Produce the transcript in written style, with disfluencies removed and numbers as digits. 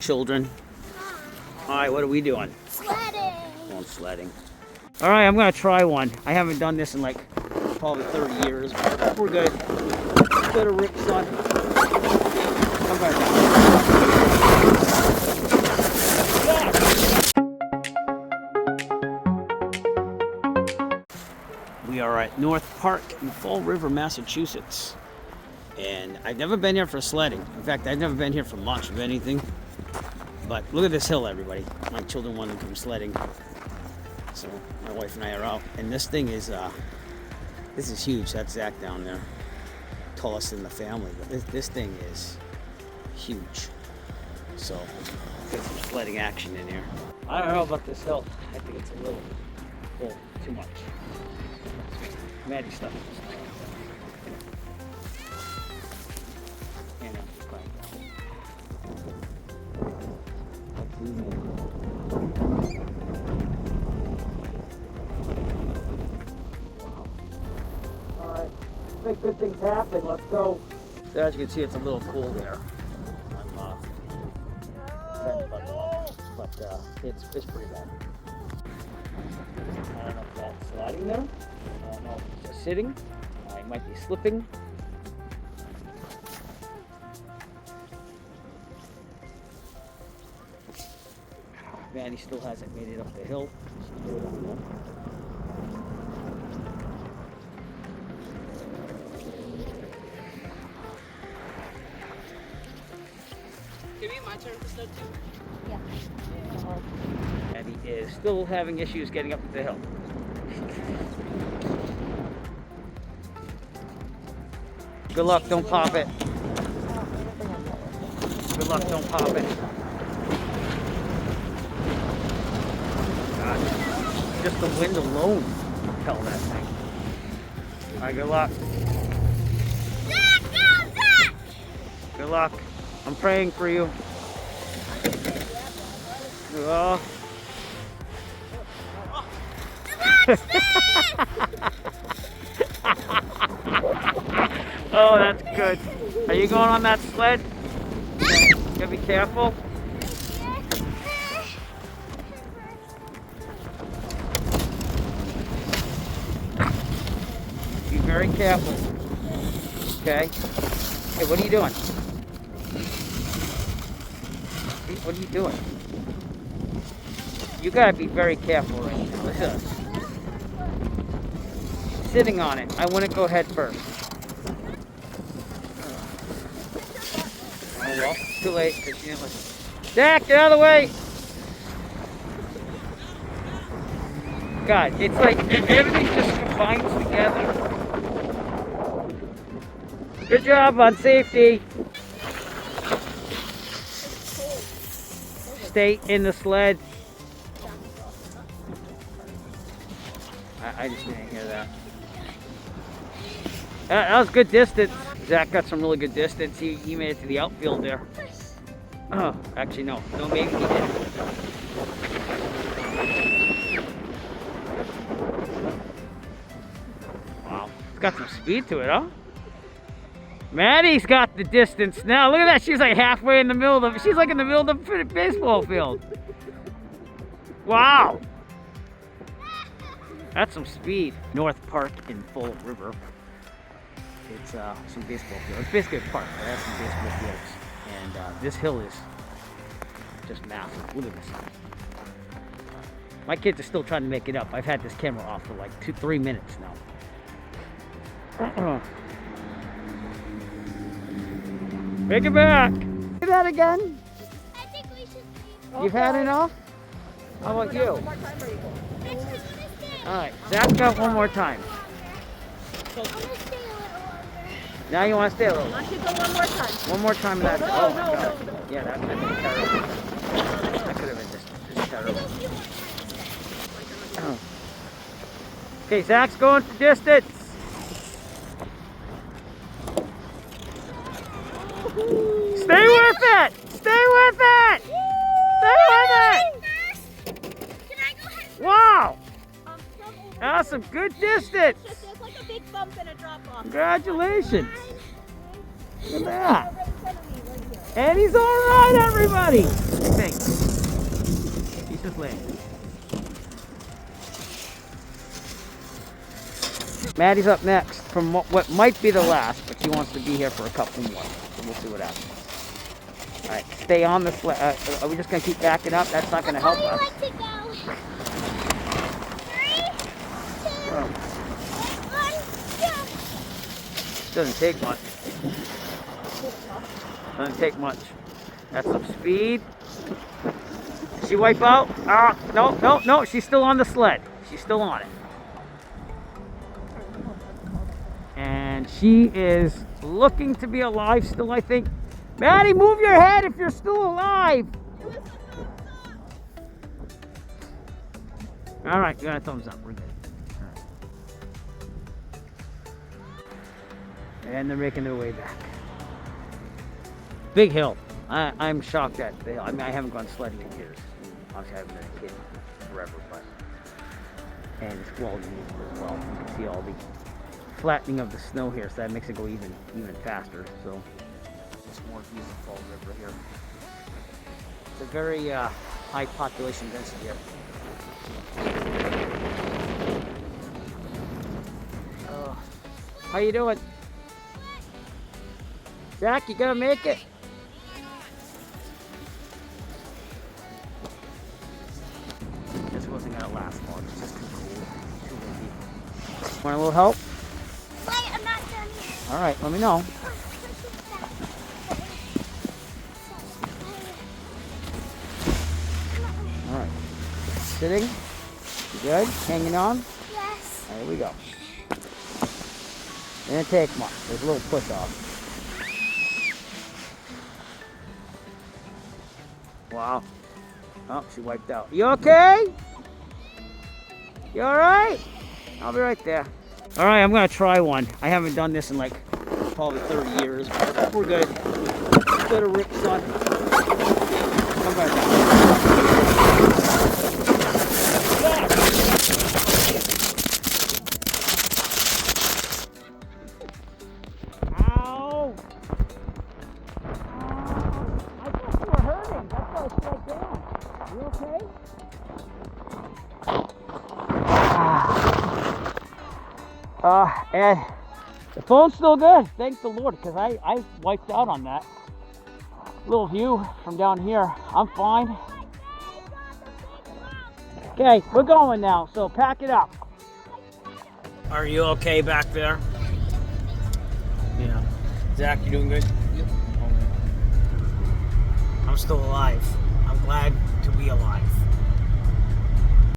Children. Alright, what are we doing? Sledding. Going sledding. Alright, I'm gonna try one. I haven't done this in like probably 30 years, but we're good. Bit of rip, son. Come back down. We are at North Park in Fall River, Massachusetts. And I've never been here for sledding. In fact, I've never been here for much of anything. But look at this hill, everybody. My children want to come sledding. So my wife and I are out. And this thing is, this is huge. That's Zach down there. Tallest in the family. But this thing is huge. So get some sledding action in here. I don't know about this hill. I think it's a little too much. Maddie stuff. Alright, think good things happen. Let's go. So as you can see, it's a little cool there. But it's pretty bad. I don't know if that's sliding there. I don't know if it's sitting. I might be slipping. Maddie still hasn't made it up the hill. Give me my turn to sled too? Yeah. Maddie is still having issues getting up the hill. Good luck, don't pop it. Good luck, don't pop it. Just the wind alone propelled that thing. Alright, good luck. Zach, go, Zach! Good luck. I'm praying for you. Oh. Oh, that's good. Are you going on that sled? You gotta be careful. Be very careful. Okay? Hey, what are you doing? Hey, what are you doing? You gotta be very careful right now. Look at this. Sitting on it. I wouldn't go head first. Oh well, too late because she didn't listen. Jack, get out of the way! God, it's like everything just combines together. Good job on safety. Stay in the sled. I just didn't hear that. That was good distance. Zach got some really good distance. He made it to the outfield there. Oh, actually no. No, maybe he didn't. Wow. It's got some speed to it, huh? Maddie's got the distance now. Look at that. She's like halfway in the middle of she's like in the middle of the baseball field. Wow. That's some speed. North Park in Fall River. It's some baseball field. It's basically a park. It has some baseball fields. And this hill is just massive. Look at this. My kids are still trying to make it up. I've had this camera off for like 2-3 minutes now. Make it back. Do that again. I think we should leave. You've had enough? How about you? Alright, Zach got one more time. I'm gonna stay a little longer. Now you want to stay a little. Why don't you go one more time? One more time that. Oh my God. No. Yeah, that could have been terrible. That could have been just terrible. Okay, Zach's going for distance. Stay with it! Stay with it! Stay with it! Can I go ahead? Wow! That's some good distance. It's like a big bump and a drop off. Congratulations. Look at that. And he's all right, everybody. sled. Maddie's up next from what might be the last, but she wants to be here for a couple more. So we'll see what happens. All right, stay on the sled. Are we just gonna keep backing up? That's not gonna help us. Like to go. 3, 2, 1, go. Doesn't take much. Doesn't take much. That's some speed. Did she wipe out? No. She's still on the sled. She's still on it. And she is looking to be alive still, I think. Maddie, move your head if you're still alive. All right, you got a thumbs up. We're good. All right. And they're making their way back. Big hill. I'm shocked at the hill. I mean, I haven't gone sledding in years. Obviously, I haven't been a kid forever, but and it's well used as well. You can see all the flattening of the snow here, so that makes it go even faster. So it's more views of Fall River here. It's a very high population density here. How you doing? Jack, you gonna make it? This wasn't gonna last long. It's just too cold, too windy. Want a little help? Wait, I'm not done yet. All right, let me know. All right, sitting. You good? Hanging on? Yes. There we go. Didn't take much. There's a little push off. Wow. Oh, she wiped out. You okay? You alright? I'll be right there. Alright, I'm gonna try one. I haven't done this in like probably 30 years, but we're good. Let her rip, son. Come back. Ow! I thought you were hurting. That's why I slowed down. You okay? And the phone's still good, thank the Lord, because I wiped out on that. Little view from down here. I'm fine. Okay, we're going now, so pack it up. Are you okay back there? Yeah. Zach, you doing good? Yep. I'm still alive. I'm glad to be